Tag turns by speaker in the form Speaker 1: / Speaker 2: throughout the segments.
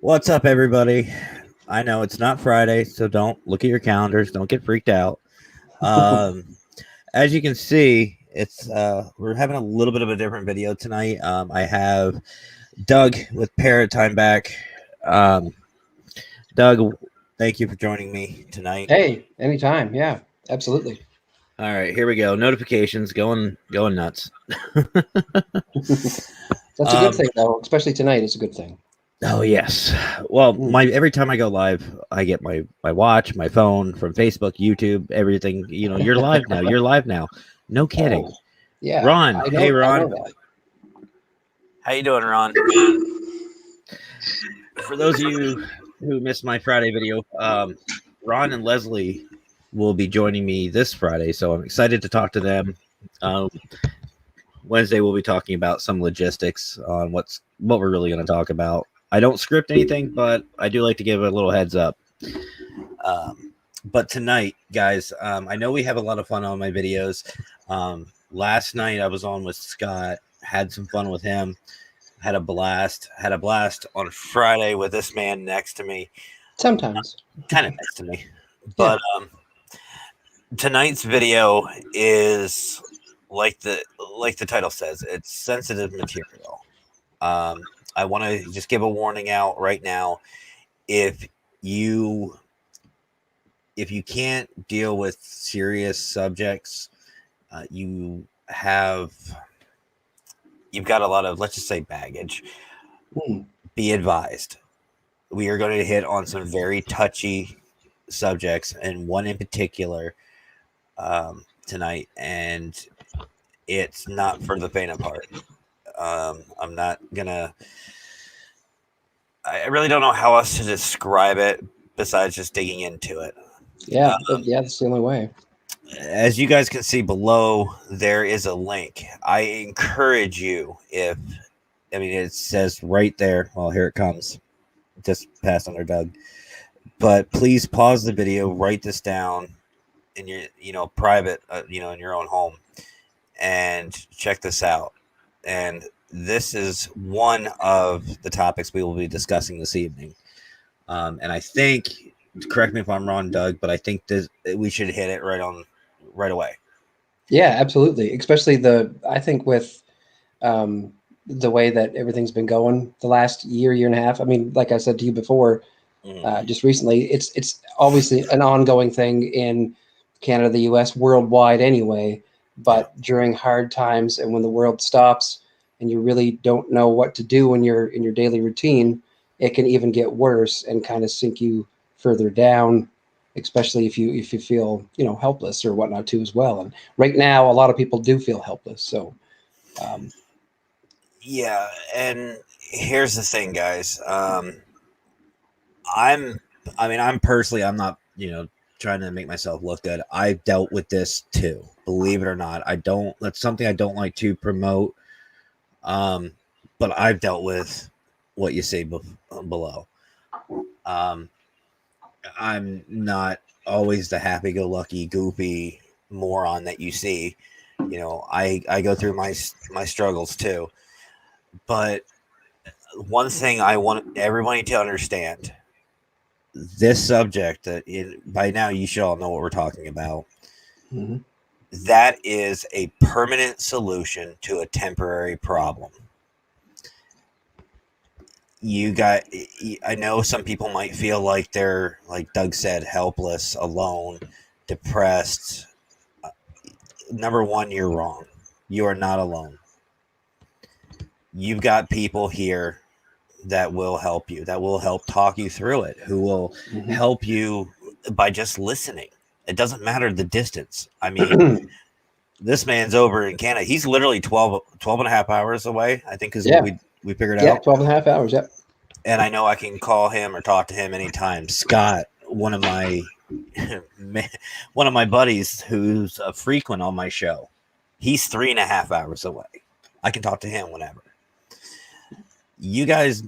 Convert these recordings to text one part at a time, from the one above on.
Speaker 1: What's up, everybody? I know it's not Friday, so don't look at your calendars. Don't get freaked out. Um, as you can see, it's we're having a little bit of a different video tonight. I have Doug with Parrot Time back. Um, Doug, thank you for joining me tonight.
Speaker 2: Hey, anytime. Yeah, absolutely.
Speaker 1: All right, here we go. Notifications going nuts.
Speaker 2: That's a good thing, though. Especially tonight, it's a good thing.
Speaker 1: Oh yes. Well,
Speaker 2: Mm.
Speaker 1: my every time I go live, I get my watch, my phone from Facebook, YouTube, everything. You know, you're live now. You're live now. No kidding.
Speaker 2: Oh, yeah,
Speaker 1: Ron,
Speaker 2: I
Speaker 1: hey
Speaker 2: know. I
Speaker 1: Ron.
Speaker 2: know that.
Speaker 1: How you doing, Ron? For those of you who missed my Friday video, Ron and Leslie will be joining me this Friday, so I'm excited to talk to them. Wednesday we'll be talking about some logistics on what we're really going to talk about. I don't script anything, but I do like to give a little heads up. But tonight, guys, I know we have a lot of fun on my videos. Last night I was on with Scott, had some fun with him, had a blast on Friday with this man next to me.
Speaker 2: Sometimes.
Speaker 1: Kind of next to me. But tonight's video is like the title says, it's sensitive material. I want to just give a warning out right now. If you can't deal with serious subjects, you've got a lot of, let's just say, baggage. Be advised. We are going to hit on some very touchy subjects, and one in particular tonight, and it's not for the faint of heart. I'm not gonna. I really don't know how else to describe it besides just digging into it.
Speaker 2: Yeah, that's the only way.
Speaker 1: As you guys can see below, there is a link. I encourage you, it says right there. Well, here it comes. Just passed under Doug. But please pause the video, write this down in your, private, in your own home, and check this out. And this is one of the topics we will be discussing this evening. And I think, correct me if I'm wrong, Doug, but I think we should hit it right away.
Speaker 2: Yeah, absolutely. Especially I think with the way that everything's been going the last year and a half. I mean, like I said to you before, just recently, it's obviously an ongoing thing in Canada, the U.S., worldwide anyway. But during hard times and when the world stops and you really don't know what to do in your daily routine, it can even get worse and kind of sink you further down, especially if you feel helpless or whatnot too as well. And right now, a lot of people do feel helpless. So,
Speaker 1: yeah, and here's the thing, guys. I'm personally, I'm not, trying to make myself look good. I've dealt with this too. Believe it or not, that's something I don't like to promote. But I've dealt with what you say below. I'm not always the happy-go-lucky, goofy moron that you see. I go through my struggles too. But one thing I want everybody to understand, this subject that by now you should all know what we're talking about.
Speaker 2: mm-hmm.
Speaker 1: That is a permanent solution to a temporary problem. I know some people might feel like they're, like Doug said, helpless, alone, depressed. Number one, you're wrong. You are not alone. You've got people here that will help you, that will help talk you through it, who will help you by just listening. It doesn't matter the distance. I mean, this man's over in Canada. He's literally 12 and a half hours away, I think is what we figured out.
Speaker 2: Yeah, 12 and a half hours, yep.
Speaker 1: And I know I can call him or talk to him anytime. Scott, one of my buddies who's a frequent on my show, he's 3.5 hours away. I can talk to him whenever. You guys,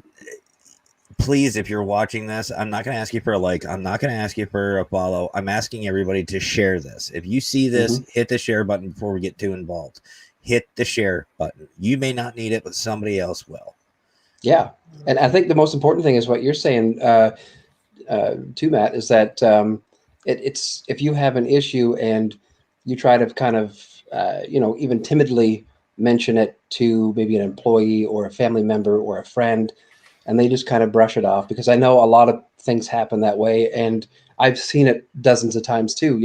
Speaker 1: please, if you're watching this, I'm not going to ask you for a like. I'm not going to ask you for a follow. I'm asking everybody to share this. If you see this, hit the share button before we get too involved. Hit the share button. You may not need it, but somebody else will.
Speaker 2: Yeah. And I think the most important thing is what you're saying, too, Matt, is that it's if you have an issue and you try to kind of, even timidly mention it to maybe an employee or a family member or a friend, and they just kind of brush it off, because I know a lot of things happen that way. And I've seen it dozens of times too,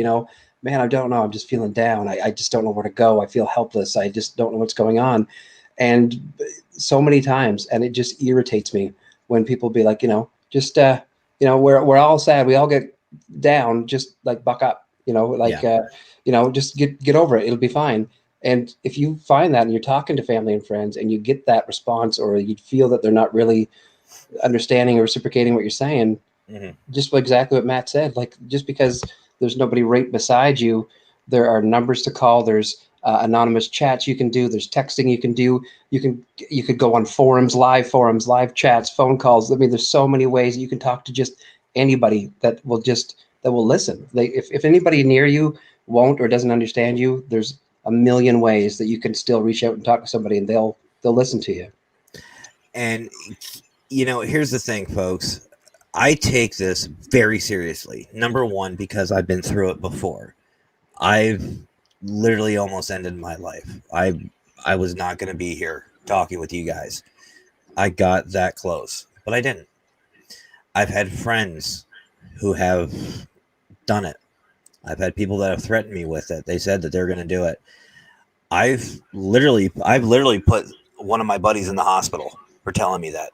Speaker 2: man, I don't know. I'm just feeling down. I just don't know where to go. I feel helpless. I just don't know what's going on. And so many times, and it just irritates me when people be like, just, we're all sad. We all get down, just like buck up,
Speaker 1: Yeah.
Speaker 2: just get over it. It'll be fine. And if you find that and you're talking to family and friends and you get that response, or you feel that they're not really understanding or reciprocating what you're saying,
Speaker 1: Hmm.
Speaker 2: just exactly what Matt said. Like, just because there's nobody right beside you, there are numbers to call. There's anonymous chats you can do. There's texting you can do. You could go on forums, live chats, phone calls. I mean, there's so many ways that you can talk to just anybody that will listen. If anybody near you won't or doesn't understand you, there's a million ways that you can still reach out and talk to somebody, and they'll listen to you.
Speaker 1: And here's the thing, folks. I take this very seriously. Number one, because I've been through it before. I've literally almost ended my life. I was not going to be here talking with you guys. I got that close, but I didn't. I've had friends who have done it. I've had people that have threatened me with it. They said that they're going to do it. I've literally put one of my buddies in the hospital for telling me that.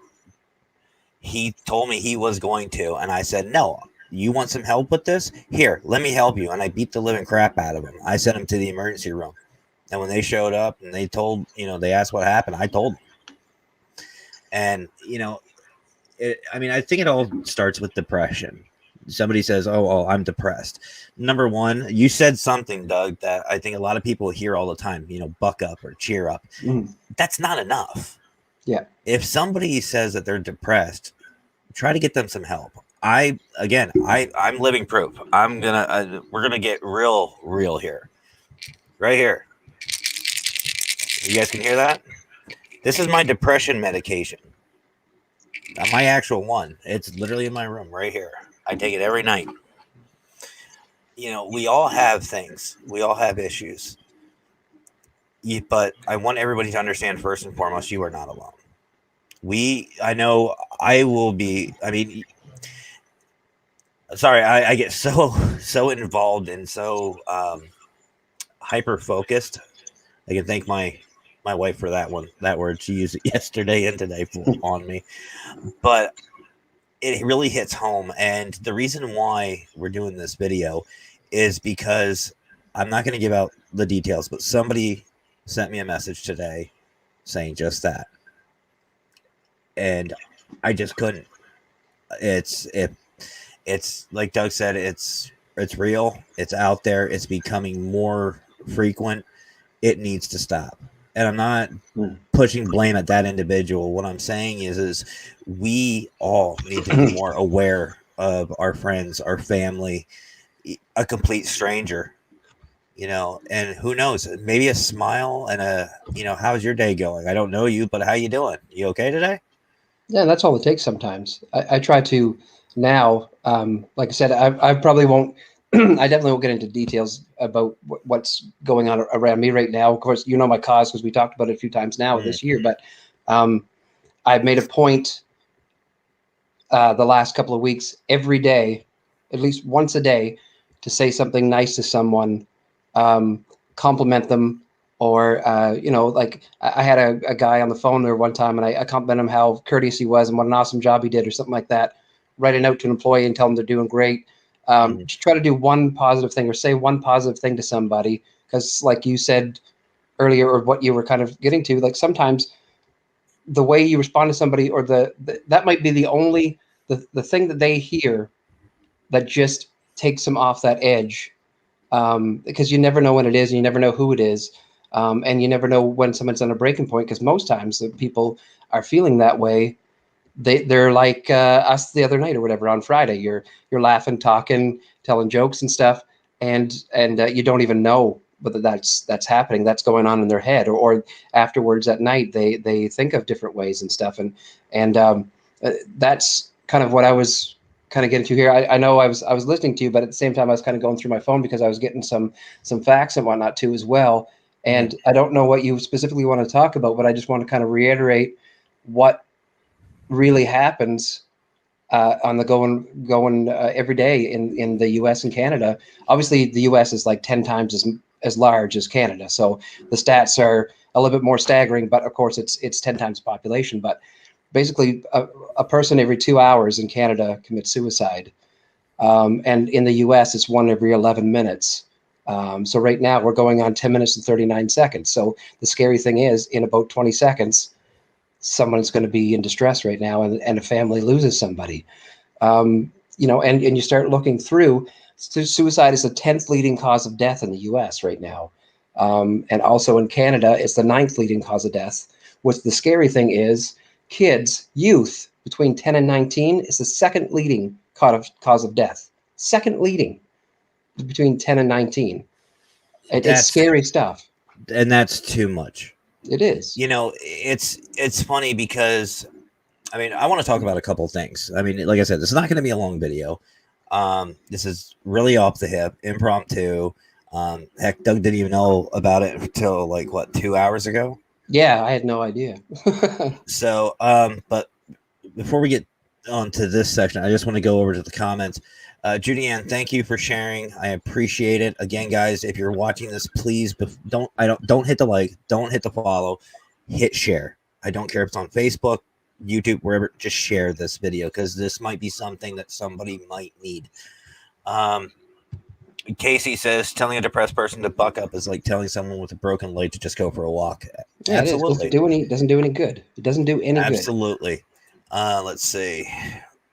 Speaker 1: He told me he was going to, and I said, no, you want some help with this? Here, let me help you. And I beat the living crap out of him. I sent him to the emergency room. And when they showed up and they asked what happened, I told them. And, I think it all starts with depression. Somebody says, oh, I'm depressed. Number one, you said something, Doug, that I think a lot of people hear all the time, buck up or cheer up.
Speaker 2: Mm.
Speaker 1: That's not enough.
Speaker 2: Yeah.
Speaker 1: If somebody says that they're depressed, try to get them some help. I'm living proof. We're gonna get real here, right here. You guys can hear that? This is my depression medication. My actual one. It's literally in my room right here. I take it every night. We all have things. We all have issues. But I want everybody to understand, first and foremost, you are not alone. I know I will be. Sorry, I get so involved and so hyper focused. I can thank my wife for that word. She used it yesterday and today on me. But it really hits home. And the reason why we're doing this video is because I'm not going to give out the details, but somebody sent me a message today saying just that. And I just couldn't. It's like Doug said, it's real. It's out there. It's becoming more frequent. It needs to stop. And I'm not pushing blame at that individual. What I'm saying is we all need to be more aware of our friends, our family, a complete stranger, and who knows, maybe a smile and how's your day going? I don't know you, but how you doing? You okay today?
Speaker 2: Yeah, that's all it takes sometimes. I try to now, like I said, I probably won't, I definitely won't get into details about what's going on around me right now. Of course, my cause, because we talked about it a few times now this year, but I've made a point the last couple of weeks, every day, at least once a day, to say something nice to someone, compliment them, or like I had a guy on the phone there one time, and I complimented him how courteous he was and what an awesome job he did, or something like that. Write a note to an employee and tell them they're doing great. Just try to do one positive thing or say one positive thing to somebody, because like you said earlier, or what you were kind of getting to, like sometimes the way you respond to somebody, or that might be the thing that they hear that just takes them off that edge, because you never know when it is, and you never know who it is, and you never know when someone's on a breaking point, because most times the people are feeling that way. They're like us the other night or whatever on Friday. You're laughing, talking, telling jokes and stuff, and you don't even know whether that's happening, that's going on in their head, or afterwards at night they think of different ways and stuff, and that's kind of what I was kind of getting to here. I know I was listening to you, but at the same time I was kind of going through my phone because I was getting some facts and whatnot too as well.
Speaker 1: Mhm.
Speaker 2: And I don't know what you specifically want to talk about, but I just want to kind of reiterate what really happens on the going every day in the U.S. and Canada. Obviously, the U.S. is like 10 times as large as Canada, so the stats are a little bit more staggering. But of course, it's 10 times the population. But basically, a person every 2 hours in Canada commits suicide, and in the U.S. it's one every 11 minutes. So right now we're going on 10 minutes and 39 seconds. So the scary thing is, in about 20 seconds, someone's going to be in distress right now, and a family loses somebody. And you start looking through, suicide is the 10th leading cause of death in the US right now. And also in Canada, it's the 9th leading cause of death. What's the scary thing is, kids, youth between 10 and 19 is the second leading cause of death. Second leading between 10 and 19. It's
Speaker 1: That's
Speaker 2: scary stuff.
Speaker 1: and that's too much.
Speaker 2: It is.
Speaker 1: You know, it's funny because I mean, I want to talk about a couple things. I mean, like I said, this is not going to be a long video. This is really off the hip, impromptu. Heck, Doug didn't even know about it until like what, 2 hours ago.
Speaker 2: Yeah, I had no idea.
Speaker 1: So, but before we get on to this section, I just want to go over to the comments. Judy Ann, thank you for sharing. I appreciate it. Again, guys, if you're watching this, please don't hit the like, don't hit the follow, hit share. I don't care if it's on Facebook, YouTube, wherever. Just share this video because this might be something that somebody might need. Casey says telling a depressed person to buck up is like telling someone with a broken leg to just go for a walk.
Speaker 2: Yeah,
Speaker 1: Absolutely.
Speaker 2: It doesn't do any good. It doesn't do any good.
Speaker 1: Absolutely. Let's see.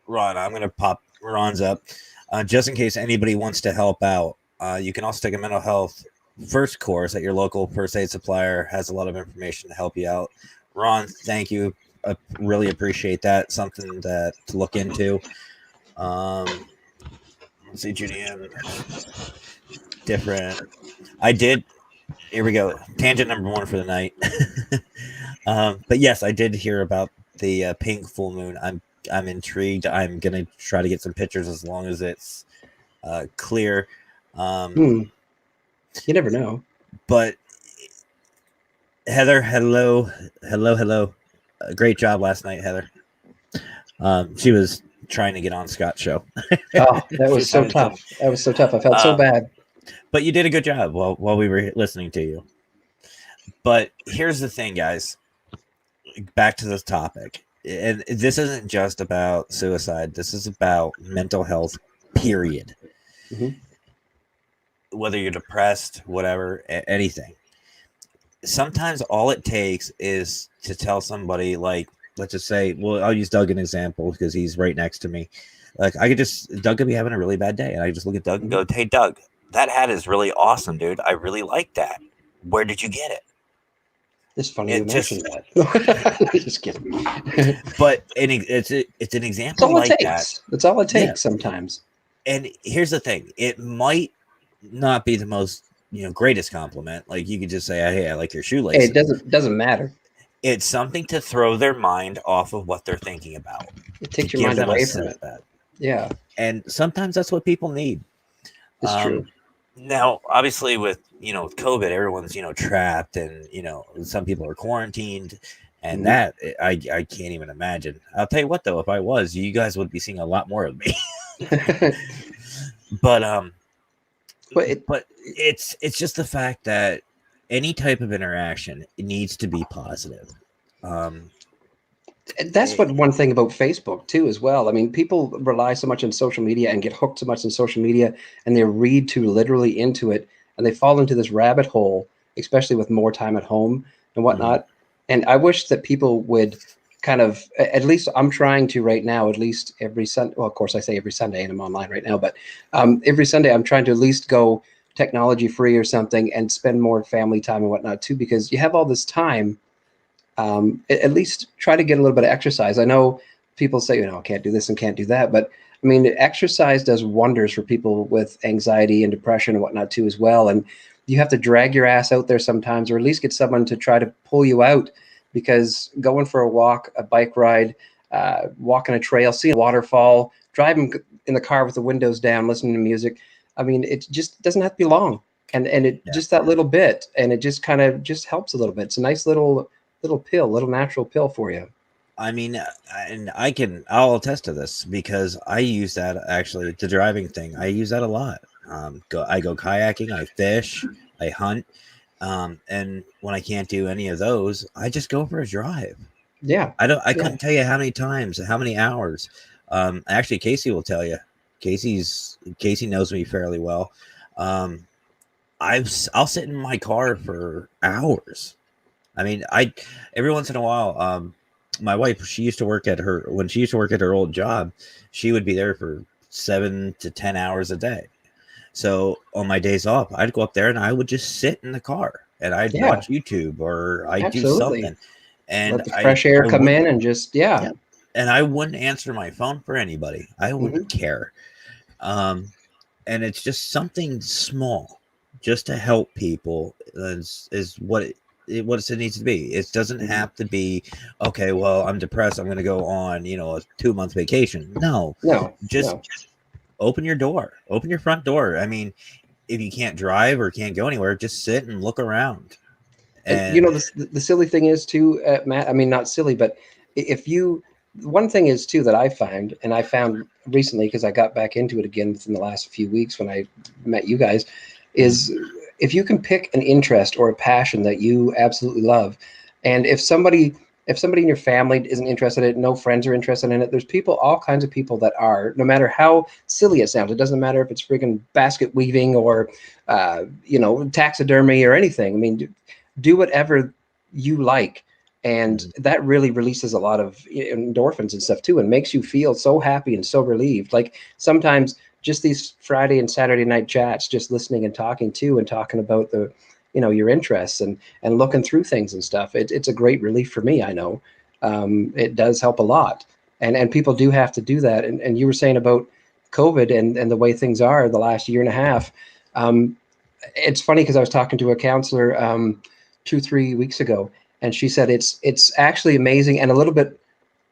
Speaker 1: Ron, I'm going to pop Ron's up. Just in case anybody wants to help out, you can also take a mental health first course at your local first aid supplier. Has a lot of information to help you out. Ron, thank you. I really appreciate that. Something that to look into. Let's see, Julian. Different. I did. Here we go. Tangent number 1 for the night. But yes, I did hear about the pink full moon. I'm intrigued. I'm gonna try to get some pictures as long as it's clear.
Speaker 2: You never know.
Speaker 1: But Heather, hello. Great job last night, Heather. She was trying to get on Scott's show.
Speaker 2: Oh, that was so tough. That was so tough. I felt so bad.
Speaker 1: But you did a good job while we were listening to you. But here's the thing, guys. Back to this topic. And this isn't just about suicide. This is about mental health, period.
Speaker 2: Mm-hmm.
Speaker 1: Whether you're depressed, whatever, anything. Sometimes all it takes is to tell somebody, like, let's just say, well, I'll use Doug an example because he's right next to me. Like, Doug could be having a really bad day, and I just look at Doug and go, hey, Doug, that hat is really awesome, dude. I really like that. Where did you get it?
Speaker 2: It's funny you mentioned that. Just kidding.
Speaker 1: But it's an example like that.
Speaker 2: That's all it takes sometimes.
Speaker 1: And here's the thing. It might not be the most, greatest compliment. Like, you could just say, hey, I like your shoelaces.
Speaker 2: Hey, it doesn't matter.
Speaker 1: It's something to throw their mind off of what they're thinking about.
Speaker 2: It takes your mind away from it. Yeah.
Speaker 1: And sometimes that's what people need.
Speaker 2: It's true.
Speaker 1: Now, obviously, with with COVID, everyone's trapped, and some people are quarantined, and that I can't even imagine. I'll tell you what, though, if I was, you guys would be seeing a lot more of me. But it's just the fact that any type of interaction, it needs to be positive.
Speaker 2: That's what one thing about Facebook too, as well. I mean, people rely so much on social media and get hooked so much on social media, and they read too literally into it, and they fall into this rabbit hole, especially with more time at home and whatnot. And I wish that people would kind of, at least I'm trying to right now, at least every Sunday. Well, of course I say every Sunday and I'm online right now, but every Sunday I'm trying to at least go technology free or something and spend more family time and whatnot too, because you have all this time. At least try to get a little bit of exercise. I know people say, I can't do this and can't do that, but I mean, exercise does wonders for people with anxiety and depression and whatnot too, as well. And you have to drag your ass out there sometimes, or at least get someone to try to pull you out, because going for a walk, a bike ride, walking a trail, seeing a waterfall, driving in the car with the windows down, listening to music. I mean, it just doesn't have to be long, and it
Speaker 1: Yeah.
Speaker 2: just that little bit, and it just kind of just helps a little bit. It's a nice little pill, little natural pill for you.
Speaker 1: I mean, and I'll attest to this because I use that actually, the driving thing. I use that a lot. I go kayaking, I fish, I hunt. And when I can't do any of those, I just go for a drive.
Speaker 2: Yeah,
Speaker 1: I
Speaker 2: yeah,
Speaker 1: couldn't tell you how many times, how many hours. Actually, Casey will tell you. Casey knows me fairly well. Um, I'll sit in my car for hours. I mean, I every once in a while, my wife, she used to work at her when she used to work at her old job, she would be there for 7 to 10 hours a day. So on my days off, I'd go up there and I would just sit in the car and I'd
Speaker 2: yeah,
Speaker 1: watch YouTube or I'd do
Speaker 2: absolutely.
Speaker 1: something. And
Speaker 2: Let the fresh air
Speaker 1: I
Speaker 2: come
Speaker 1: wouldn't,
Speaker 2: in and just, yeah.
Speaker 1: yeah, and I wouldn't answer my phone for anybody. I
Speaker 2: Hmm.
Speaker 1: wouldn't care. Um, and it's just something small, just to help people is what it needs to be. It doesn't
Speaker 2: Hmm.
Speaker 1: have to be okay. Well, I'm depressed. I'm going to go on a 2 month vacation. No,
Speaker 2: No,
Speaker 1: just
Speaker 2: no.
Speaker 1: open your door, open your front door. I mean, if you can't drive or can't go anywhere, just sit and look around.
Speaker 2: And
Speaker 1: And
Speaker 2: the silly thing is too, Matt. I mean, not silly, but if you, one thing is too that I find, and I found recently because I got back into it again within the last few weeks when I met you guys, is if you can pick an interest or a passion that you absolutely love, and if somebody in your family isn't interested in it, no friends are interested in it. There's people, all kinds of people that are. No matter how silly it sounds, it doesn't matter if it's freaking basket weaving or, taxidermy or anything. I mean, do whatever you like, and that really releases a lot of endorphins and stuff too, and makes you feel so happy and so relieved. Like sometimes just these Friday and Saturday night chats, just listening and talking to and talking about your interests and looking through things and stuff, it's a great relief for me. I know it does help a lot, and people do have to do that. And you were saying about COVID and the way things are the last year and a half. um, it's funny because I was talking to a counselor 2-3 weeks ago, and she said it's actually amazing and a little bit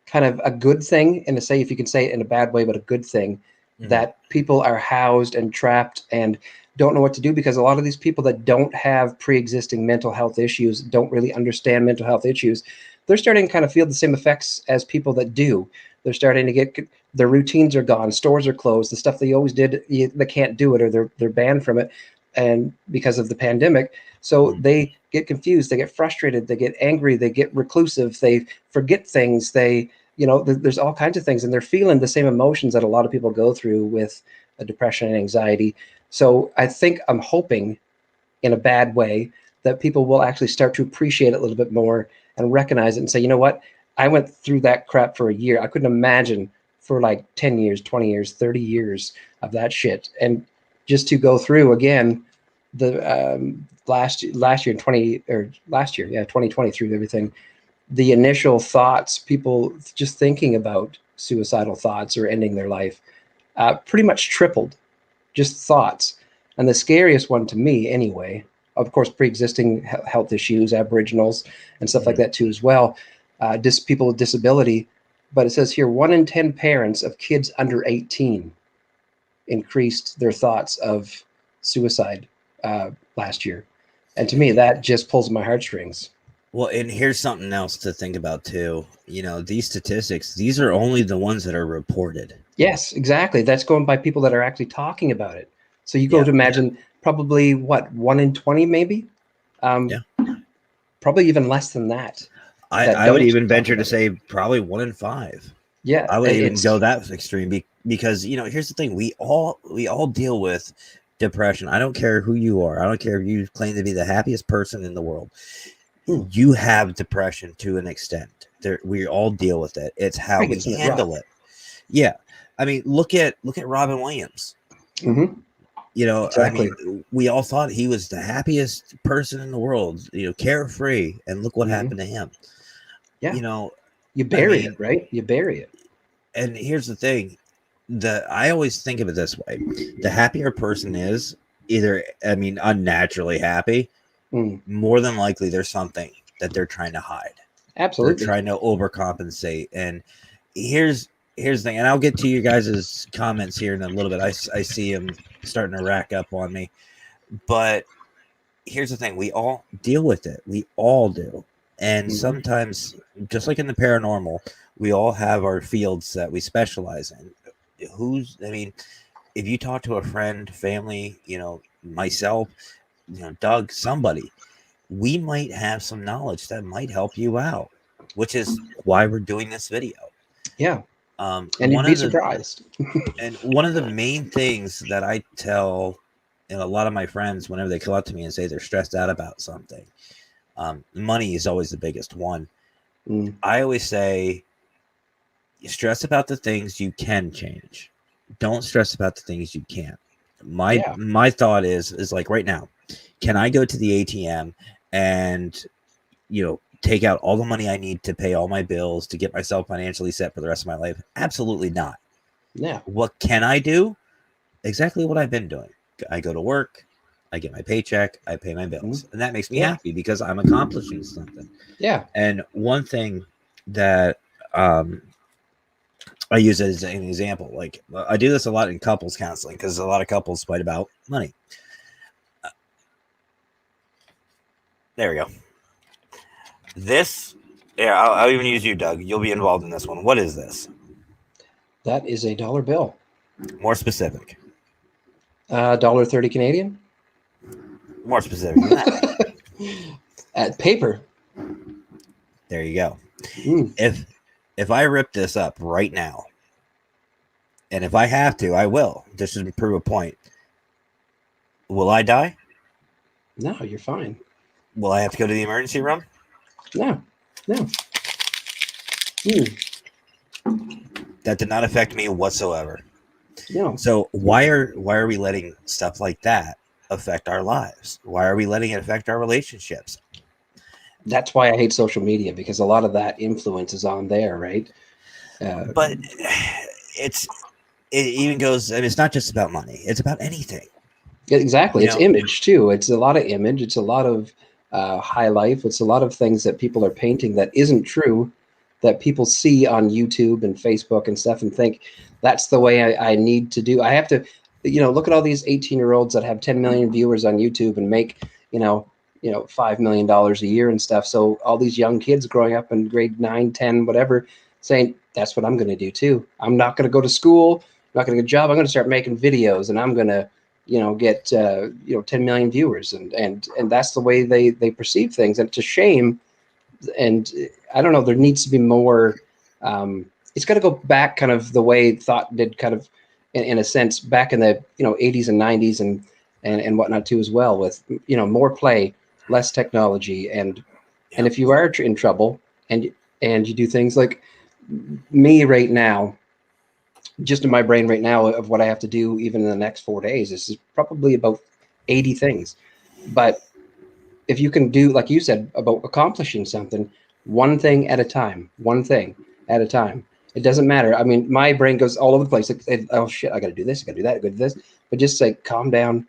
Speaker 2: kind of a good thing, and to say, if you can say it in a bad way, but a good thing,
Speaker 1: mm-hmm.
Speaker 2: that people are housed and trapped and don't know what to do, because a lot of these people that don't have pre-existing mental health issues, don't really understand mental health issues, they're starting to kind of feel the same effects as people that do. They're starting to get, their routines are gone, stores are closed, the stuff they always did, they can't do it, or they're banned from it, and because of the pandemic. So
Speaker 1: Mm-hmm.
Speaker 2: they get confused, they get frustrated, they get angry, they get reclusive, they forget things, there's all kinds of things, and they're feeling the same emotions that a lot of people go through with depression and anxiety. So I'm hoping, in a bad way, that people will actually start to appreciate it a little bit more and recognize it and say, you know what, I went through that crap for a year. I couldn't imagine for like 10 years, 20 years, 30 years of that shit. And just to go through again the last year 20 or last year, yeah, 2020, through everything, the initial thoughts, people just thinking about suicidal thoughts or ending their life, pretty much tripled, just thoughts. And the scariest one to me, anyway, of course, pre-existing health issues, Aboriginals, and stuff like
Speaker 1: Mm-hmm.
Speaker 2: that too, as well. People with disability. But it says here, 1 in 10 parents of kids under 18 increased their thoughts of suicide last year. And to me, that just pulls my heartstrings.
Speaker 1: Well, and here's something else to think about too. These statistics, these are only the ones that are reported.
Speaker 2: Yes, exactly. That's going by people that are actually talking about it. So you go
Speaker 1: Yeah.
Speaker 2: to imagine probably what, 1 in 20, maybe, um,
Speaker 1: Yeah.
Speaker 2: probably even less than that, that
Speaker 1: I would
Speaker 2: don't
Speaker 1: even
Speaker 2: talk
Speaker 1: venture to
Speaker 2: about it.
Speaker 1: say probably 1 in 5.
Speaker 2: Yeah,
Speaker 1: I would even go
Speaker 2: it's
Speaker 1: that extreme because here's the thing: we all deal with depression. I don't care who you are. I don't care if you claim to be the happiest person in the world.
Speaker 2: hmm,
Speaker 1: You have depression to an extent. We all deal with it. It's how
Speaker 2: Craig,
Speaker 1: we
Speaker 2: isn't it rough?
Speaker 1: handle it. Yeah, I mean, look at Robin Williams.
Speaker 2: Hmm.
Speaker 1: I
Speaker 2: Exactly.
Speaker 1: mean, we all thought he was the happiest person in the world. Carefree, and look what
Speaker 2: Hmm.
Speaker 1: happened to him.
Speaker 2: Yeah,
Speaker 1: You know,
Speaker 2: you
Speaker 1: I
Speaker 2: bury it,
Speaker 1: mean,
Speaker 2: right? You bury it.
Speaker 1: and here's the thing: I always think of it this way: the happier a person is, either, I mean, unnaturally happy,
Speaker 2: Mm,
Speaker 1: more than likely there's something that they're trying to hide. They're
Speaker 2: absolutely.
Speaker 1: trying to overcompensate. And here's the thing, and I'll get to you guys' comments here in a little bit. I see them starting to rack up on me. But here's the thing, we all deal with it. We all do. And
Speaker 2: Mhm.
Speaker 1: sometimes, just like in the paranormal, we all have our fields that we specialize in. I mean, if you talk to a friend, family, myself, Doug, somebody, we might have some knowledge that might help you out, which is why we're doing this video.
Speaker 2: Yeah, and you'd
Speaker 1: One
Speaker 2: be
Speaker 1: of the
Speaker 2: surprised.
Speaker 1: main things that I tell a lot of my friends whenever they come up to me and say they're stressed out about something, money is always the biggest one.
Speaker 2: Mm,
Speaker 1: I always say, stress about the things you can change. Don't stress about the things you can't. My
Speaker 2: yeah.
Speaker 1: my thought is like right now, can I go to the ATM and take out all the money I need to pay all my bills to get myself financially set for the rest of my life? Absolutely not.
Speaker 2: Yeah.
Speaker 1: What can I do? Exactly what I've been doing. I go to work, I get my paycheck, I pay my
Speaker 2: Mm,
Speaker 1: bills, and that makes me
Speaker 2: yeah.
Speaker 1: happy because I'm accomplishing something.
Speaker 2: Yeah.
Speaker 1: And one thing that I use as an example, like I do this a lot in couples counseling because a lot of couples fight about money. There we go. This, yeah, I'll even use you, Doug. You'll be involved in this one. What is this?
Speaker 2: That is a dollar bill.
Speaker 1: More specific.
Speaker 2: $1.30 Canadian.
Speaker 1: More specific than that.
Speaker 2: At paper.
Speaker 1: There you go.
Speaker 2: Mm,
Speaker 1: If I rip this up right now, and if I have to, I will, just to prove a point. Will I die?
Speaker 2: no, you're fine.
Speaker 1: Will I have to go to the emergency room?
Speaker 2: No, no. Mm,
Speaker 1: That did not affect me whatsoever.
Speaker 2: no.
Speaker 1: So why are we letting stuff like that affect our lives? Why are we letting it affect our relationships?
Speaker 2: That's why I hate social media, because a lot of that influence is on there, right?
Speaker 1: But it even goes. I mean, it's not just about money. It's about anything.
Speaker 2: Exactly.
Speaker 1: You
Speaker 2: It's
Speaker 1: know,
Speaker 2: image too. It's a lot of image. It's a lot of high life. It's a lot of things that people are painting that isn't true, that people see on YouTube and Facebook and stuff and think that's the way I need to do. I have to, look at all these 18-year-olds that have 10 million viewers on YouTube and make, $5 million a year and stuff. So all these young kids growing up in grade 9, 10, whatever, saying that's what I'm going to do too. I'm not going to go to school. I'm not going to get a job. I'm going to start making videos, and I'm going to get 10 million viewers, and that's the way they perceive things, and it's a shame. And I don't know, there needs to be more. It's got to go back kind of the way thought did, kind of in a sense, back in the 80s and 90s and whatnot too, as well, with more play, less technology. And
Speaker 1: yeah.
Speaker 2: if you are in trouble, and you do things like me right now, just in my brain right now of what I have to do even in the next 4 days, this is probably about 80 things. But if you can do, like you said, about accomplishing something, one thing at a time, one thing at a time. It doesn't matter. I mean, my brain goes all over the place. Like, oh shit, I got to do this, I got to do that, I got to do this. But just like calm down.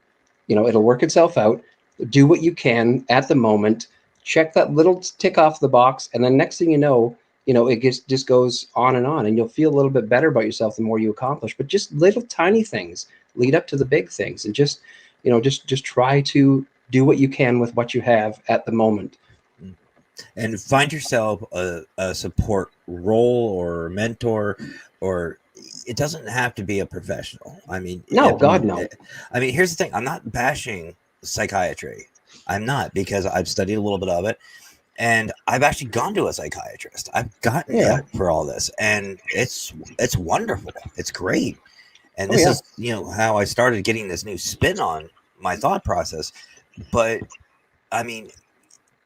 Speaker 2: It'll work itself out. Do what you can at the moment. Check that little tick off the box, and then next thing it just goes on, and you'll feel a little bit better about yourself the more you accomplish. But just little tiny things lead up to the big things, and just try to do what you can with what you have at the moment.
Speaker 1: And find yourself a support role or mentor, or it doesn't have to be a professional. I mean,
Speaker 2: No, God, no.
Speaker 1: here's the thing. I'm not bashing psychiatry. I'm not, because I've studied a little bit of it, and I've actually gone to a psychiatrist. I've gotten
Speaker 2: Yeah.
Speaker 1: help for all this, and it's wonderful. It's great. And
Speaker 2: Oh
Speaker 1: this
Speaker 2: yeah.
Speaker 1: is, how I started getting this new spin on my thought process. But I mean,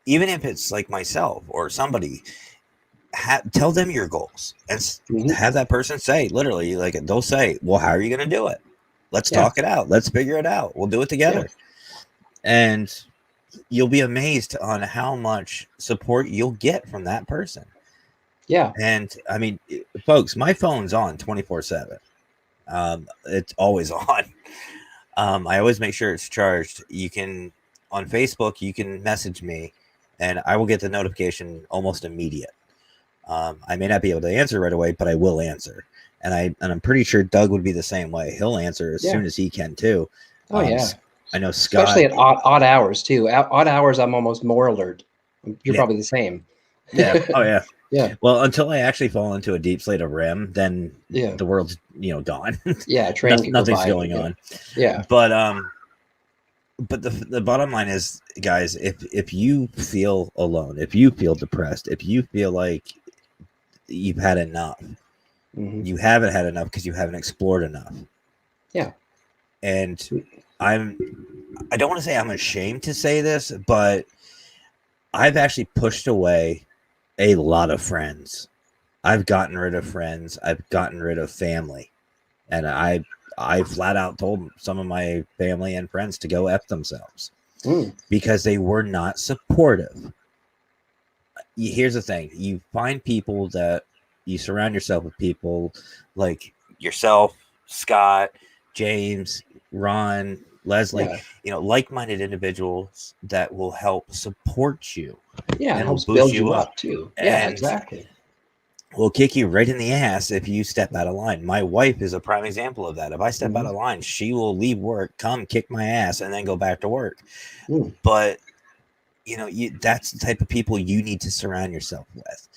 Speaker 1: even if it's like myself or somebody, tell them your goals and
Speaker 2: Hmm.
Speaker 1: have that person say, literally, like, they'll say, well, how are you going to do it? Let's
Speaker 2: Yeah.
Speaker 1: talk it out. Let's figure it out. We'll do it
Speaker 2: Yeah.
Speaker 1: together. And you'll be amazed on how much support you'll get from that person.
Speaker 2: Yeah.
Speaker 1: And I mean, folks, my phone's on 24/7. It's always on. I always make sure it's charged. You can on Facebook, you can message me, and I will get the notification almost immediate. I may not be able to answer right away, but I will answer. I'm pretty sure Doug would be the same way. He'll answer as
Speaker 2: Yeah.
Speaker 1: soon as he can too.
Speaker 2: Oh yeah.
Speaker 1: I know Scott.
Speaker 2: Especially at odd hours too. Odd hours, I'm almost more alert. You're
Speaker 1: Yeah,
Speaker 2: probably the same.
Speaker 1: yeah, oh yeah.
Speaker 2: Yeah.
Speaker 1: Well, until I actually fall into a deep slate of REM, then
Speaker 2: Yeah.
Speaker 1: the world's gone.
Speaker 2: Yeah. A train could go
Speaker 1: Nothing's
Speaker 2: by.
Speaker 1: going
Speaker 2: Yeah.
Speaker 1: on.
Speaker 2: Yeah.
Speaker 1: But the bottom line is, guys, if you feel alone, if you feel depressed, if you feel like you've had enough, you haven't had enough because you haven't explored enough.
Speaker 2: Yeah.
Speaker 1: And I don't want to say I'm ashamed to say this, but I've actually pushed away a lot of friends. I've gotten rid of friends. I've gotten rid of family. And I flat out told some of my family and friends to go F themselves because they were not supportive. Here's the thing. You find people that you surround yourself with people like yourself, Scott, James, Ron, Leslie, like-minded individuals that will help support you.
Speaker 2: Yeah,
Speaker 1: and
Speaker 2: it helps build you up too. Yeah, exactly.
Speaker 1: Will kick you right in the ass if you step out of line. My wife is a prime example of that. If I step out of line, she will leave work, come kick my ass, and then go back to work. But that's the type of people you need to surround yourself with.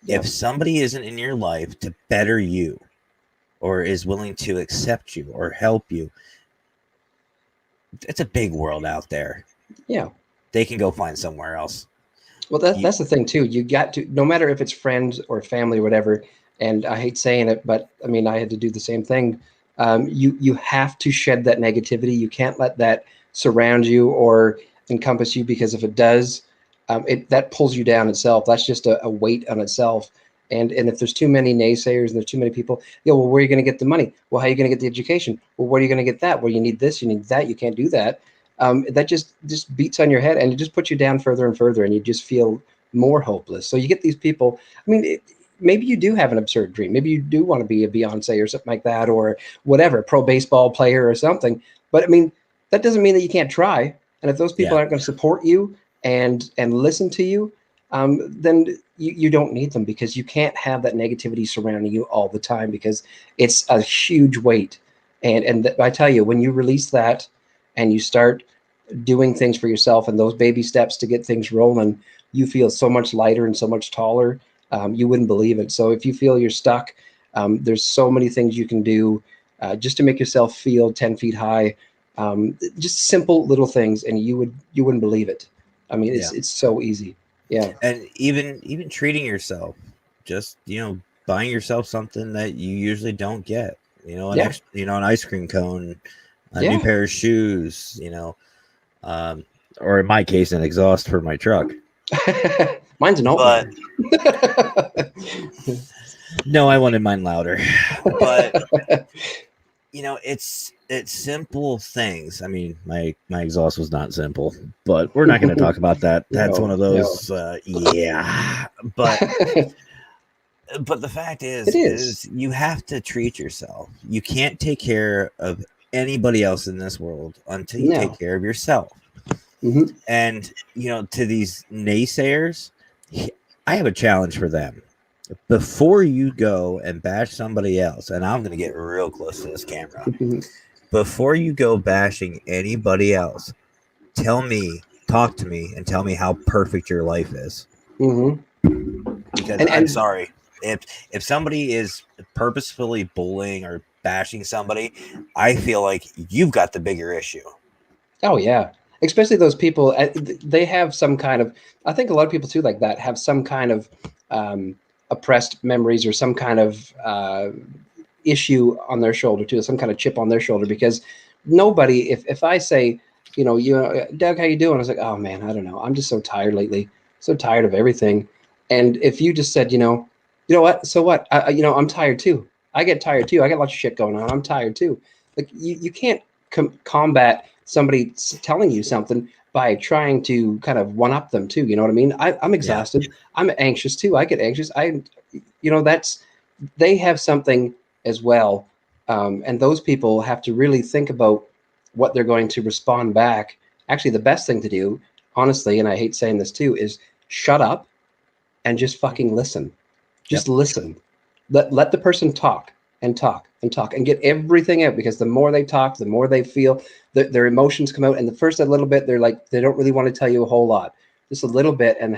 Speaker 1: If somebody isn't in your life to better you or is willing to accept you or help you, it's a big world out there.
Speaker 2: Yeah.
Speaker 1: They can go find somewhere else.
Speaker 2: Well, that's the thing too. You got to, no matter if it's friends or family or whatever, and I hate saying it, but I mean, I had to do the same thing. You have to shed that negativity. You can't let that surround you or encompass you, because if it does, that pulls you down itself. That's just a weight on itself. And if there's too many naysayers and there's too many people, well, where are you going to get the money? Well, how are you going to get the education? Well, where are you going to get that? Well, you need this, you need that, you can't do that. That just beats on your head, and it just puts you down further and further, and you just feel more hopeless. So you get these people. I mean, maybe you do have an absurd dream. Maybe you do want to be a Beyonce or something like that, or whatever, pro baseball player or something. But I mean, that doesn't mean that you can't try. And if those people aren't going to support you and listen to you, then you don't need them, because you can't have that negativity surrounding you all the time, because it's a huge weight. And I tell you, when you release that and you start doing things for yourself and those baby steps to get things rolling, you feel so much lighter and so much taller. You wouldn't believe it. So if you feel you're stuck, there's so many things you can do just to make yourself feel 10 feet high. Just simple little things, and you wouldn't believe it. I mean, it's so easy. Yeah.
Speaker 1: And even treating yourself, just buying yourself something that you usually don't get. An ice cream cone, a new pair of shoes, or in my case, an exhaust for my truck.
Speaker 2: Mine's an alt.
Speaker 1: No, I wanted mine louder. But it's simple things. I mean, my exhaust was not simple, but we're not going to talk about that. That's one of those. But the fact is you have to treat yourself. You can't take care of anybody else in this world until you take care of yourself. And to these naysayers, I have a challenge for them. Before you go and bash somebody else, and I'm going to get real close to this camera, before you go bashing anybody else, talk to me and tell me how perfect your life is. Because I'm sorry, if somebody is purposefully bullying or bashing somebody, I feel like you've got the bigger issue.
Speaker 2: Oh yeah, especially those people. They have some kind of. I think a lot of people too, like that, have some kind of oppressed memories or some kind of issue on their shoulder too, some kind of chip on their shoulder. Because nobody, if I say, Doug, how you doing? I was like, oh man, I don't know. I'm just so tired lately. So tired of everything. And if you just said, you know what? So what? I'm tired too. I get tired too. I got lots of shit going on. I'm tired too. Like you can't combat somebody telling you something by trying to kind of one up them too. You know what I mean? I'm exhausted. Yeah. I'm anxious too. I get anxious. They have something as well. And those people have to really think about what they're going to respond back. Actually, the best thing to do, honestly, and I hate saying this too, is shut up and just fucking listen. Just listen. Let the person talk and talk and talk and get everything out, because the more they talk, the more they feel, their emotions come out. And the first a little bit, they're like, they don't really want to tell you a whole lot, just a little bit, and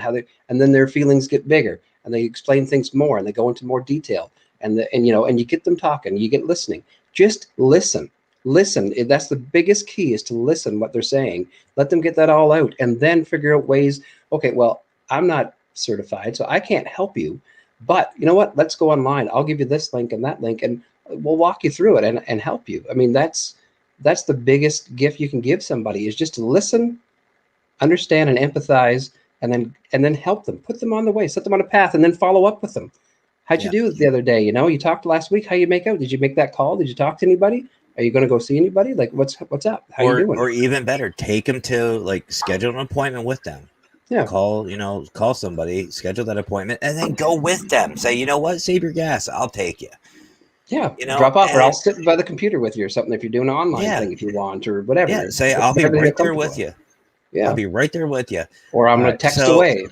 Speaker 2: and then their feelings get bigger and they explain things more and they go into more detail, and and you get them talking, you get listening. Just listen. That's the biggest key, is to listen what they're saying. Let them get that all out, and then figure out ways. Okay, well, I'm not certified, so I can't help you, but you know what? Let's go online. I'll give you this link and that link, and we'll walk you through it and help you. I mean, that's the biggest gift you can give somebody, is just to listen, understand, and empathize, and then help them, put them on the way, set them on a path, and then follow up with them. How'd you do the other day? You talked last week. How you make out? Did you make that call? Did you talk to anybody? Are you going to go see anybody? Like, what's up? How you doing?
Speaker 1: Or even better, take them to, like, schedule an appointment with them.
Speaker 2: Yeah.
Speaker 1: Call somebody, schedule that appointment, and then go with them. Say, you know what? Save your gas. I'll take you.
Speaker 2: Yeah. Drop off, or I'll sit by the computer with you or something if you're doing an online thing, if you want, or whatever.
Speaker 1: Yeah. Say, I'll be right there with you.
Speaker 2: Yeah.
Speaker 1: I'll be right there with you.
Speaker 2: Or I'm going to text away.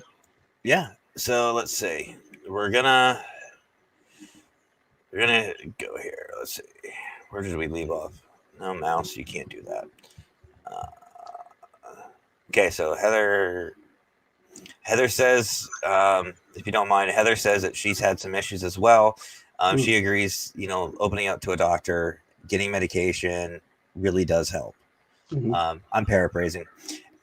Speaker 1: Yeah. So let's see. We're gonna go here. Let's see. Where did we leave off? No, mouse. You can't do that. Okay. So Heather says, if you don't mind, Heather says that she's had some issues as well. She agrees, opening up to a doctor, getting medication really does help.
Speaker 2: Mm-hmm.
Speaker 1: I'm paraphrasing.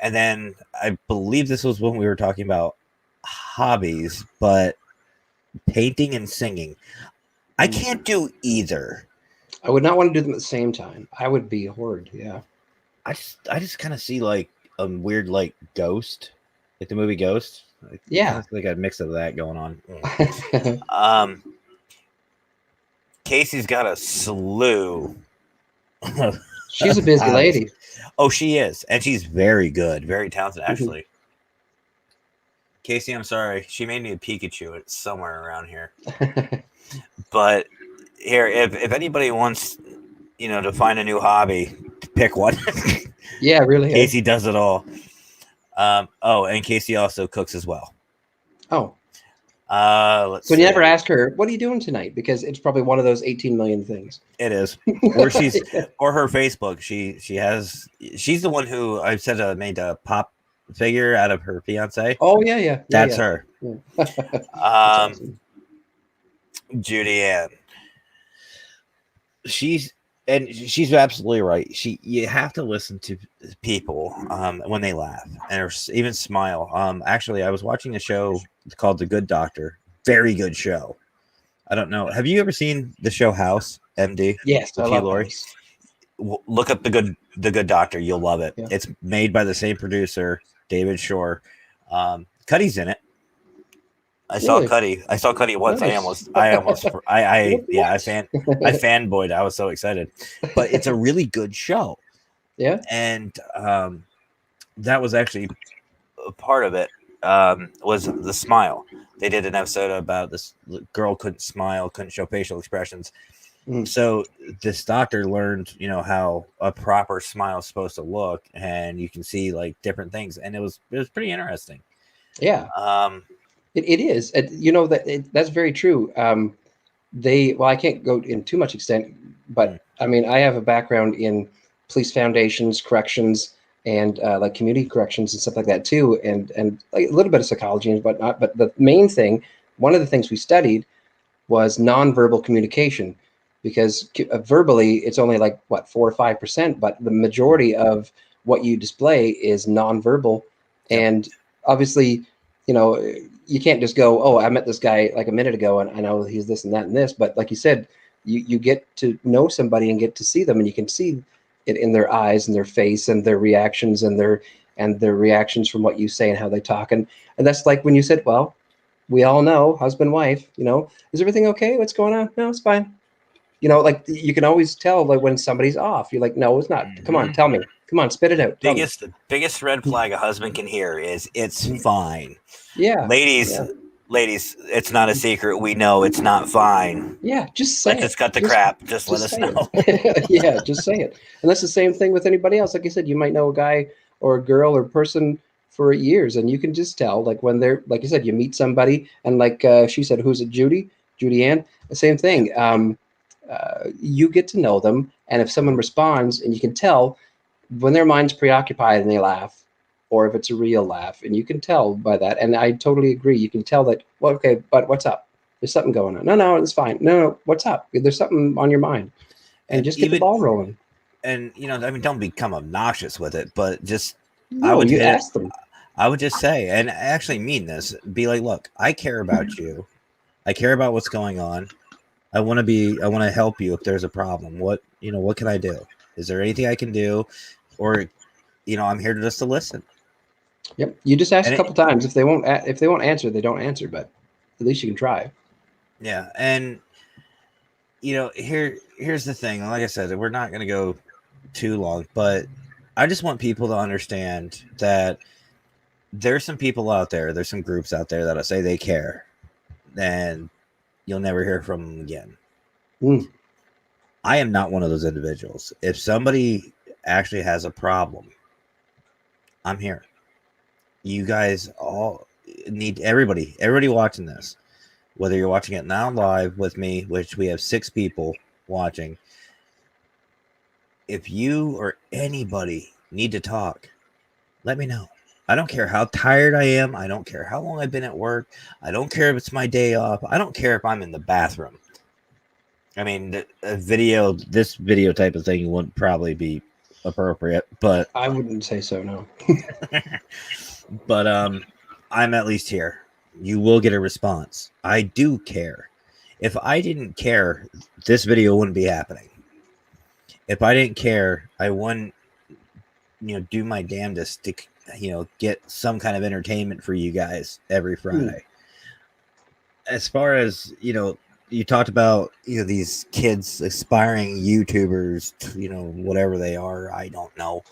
Speaker 1: And then I believe this was when we were talking about hobbies, but painting and singing. I can't do either.
Speaker 2: I would not want to do them at the same time. I would be horrid. Yeah.
Speaker 1: I just kind of see like a weird, like, Ghost, like the movie Ghost.
Speaker 2: Yeah.
Speaker 1: Like a mix of that going on. Casey's got a slew.
Speaker 2: She's a busy lady.
Speaker 1: Oh, she is. And she's very good, very talented, actually. Casey, I'm sorry. She made me a Pikachu. It's somewhere around here. But here, if anybody wants, to find a new hobby, pick one.
Speaker 2: Yeah, really.
Speaker 1: Casey does it all. And Casey also cooks as well.
Speaker 2: Oh.
Speaker 1: Let's
Speaker 2: so
Speaker 1: see.
Speaker 2: You never ask her, what are you doing tonight? Because it's probably one of those 18 million things.
Speaker 1: It is. Or her Facebook. She's the one who I've said made a pop figure out of her fiance.
Speaker 2: Oh yeah.
Speaker 1: That's her.
Speaker 2: Yeah. That's awesome.
Speaker 1: Judy Ann. She's absolutely right. You have to listen to people when they laugh or even smile. Actually, I was watching a show called The Good Doctor. Very good show. I don't know. Have you ever seen the show House, MD?
Speaker 2: Yes, I love
Speaker 1: Laurie.
Speaker 2: House.
Speaker 1: Look up the Good Doctor. You'll love it.
Speaker 2: Yeah.
Speaker 1: It's made by the same producer, David Shore. Cuddy's in it. I saw Cuddy once.
Speaker 2: Nice.
Speaker 1: I fanboyed. I was so excited, but it's a really good show.
Speaker 2: Yeah.
Speaker 1: And that was actually a part of it. Was the smile. They did an episode about this girl couldn't smile, couldn't show facial expressions. So this doctor learned, how a proper smile is supposed to look, and you can see like different things, and it was pretty interesting.
Speaker 2: Yeah. It is. That's very true. I can't go in too much extent, but I mean, I have a background in police foundations, corrections, and like community corrections and stuff like that too, and like a little bit of psychology and whatnot. But the main thing, one of the things we studied was nonverbal communication, because verbally it's only like 4 or 5%, but the majority of what you display is nonverbal. And obviously, you can't just go, oh, I met this guy like a minute ago and I know he's this and that and this. But like you said, you get to know somebody and get to see them, and you can see it in their eyes and their face and their reactions and their reactions from what you say and how they talk. And that's like when you said, well, we all know, husband, wife, is everything okay? What's going on? No, it's fine. Like you can always tell like when somebody's off. You're like, no, it's not. Come on, tell me. Come on, spit it out.
Speaker 1: The biggest red flag a husband can hear is it's fine.
Speaker 2: Yeah.
Speaker 1: Ladies, ladies, it's not a secret. We know it's not fine.
Speaker 2: Yeah, just say
Speaker 1: Let's
Speaker 2: it.
Speaker 1: just cut the crap. Just let us
Speaker 2: say
Speaker 1: know.
Speaker 2: it. Yeah, just say it. And that's the same thing with anybody else. Like I said, you might know a guy or a girl or person for years, and you can just tell, like when they're, like you said, you meet somebody, and like she said, who's it, Judy Ann? The same
Speaker 1: Yeah.
Speaker 2: thing. You get to know them, and if someone responds, and you can tell when their mind's preoccupied and they laugh, or if it's a real laugh, and you can tell by that. And I totally agree. You can tell that. Well, okay, but what's up? There's something going on. No, it's fine. No, what's up? There's something on your mind, and
Speaker 1: And
Speaker 2: just get the
Speaker 1: even,
Speaker 2: ball rolling.
Speaker 1: and I mean, don't become obnoxious with it, but just, I
Speaker 2: No,
Speaker 1: would
Speaker 2: you
Speaker 1: hit it.
Speaker 2: ask them.
Speaker 1: I would just say, and I actually mean this, be like, look, I care about you. I care about what's going on. I want to help you if there's a problem. What can I do? Is there anything I can do? Or, I'm here to just to listen.
Speaker 2: Yep. You just ask
Speaker 1: And
Speaker 2: a couple times. If they won't answer, they don't answer. But at least you can try.
Speaker 1: yeah. And, here's the thing. Like I said, we're not going to go too long, but I just want people to understand that there's some people out there, there's some groups out there that say they care, and you'll never hear from them again.
Speaker 2: Mm.
Speaker 1: I am not one of those individuals. If somebody actually has a problem, I'm here. You guys all need everybody watching this, whether you're watching it now live with me, which we have 6 people watching. If you or anybody need to talk, let me know. I don't care how tired I am. I don't care how long I've been at work. I don't care if it's my day off. I don't care if I'm in the bathroom. I mean, this video type of thing wouldn't probably be appropriate, but
Speaker 2: I wouldn't say so. No.
Speaker 1: but I'm at least here. You will get a response. I do care. If I didn't care, this video wouldn't be happening. If I didn't care, I wouldn't, do my damnedest to, get some kind of entertainment for you guys every Friday. As far as, you talked about, these kids aspiring YouTubers, whatever they are, I don't know.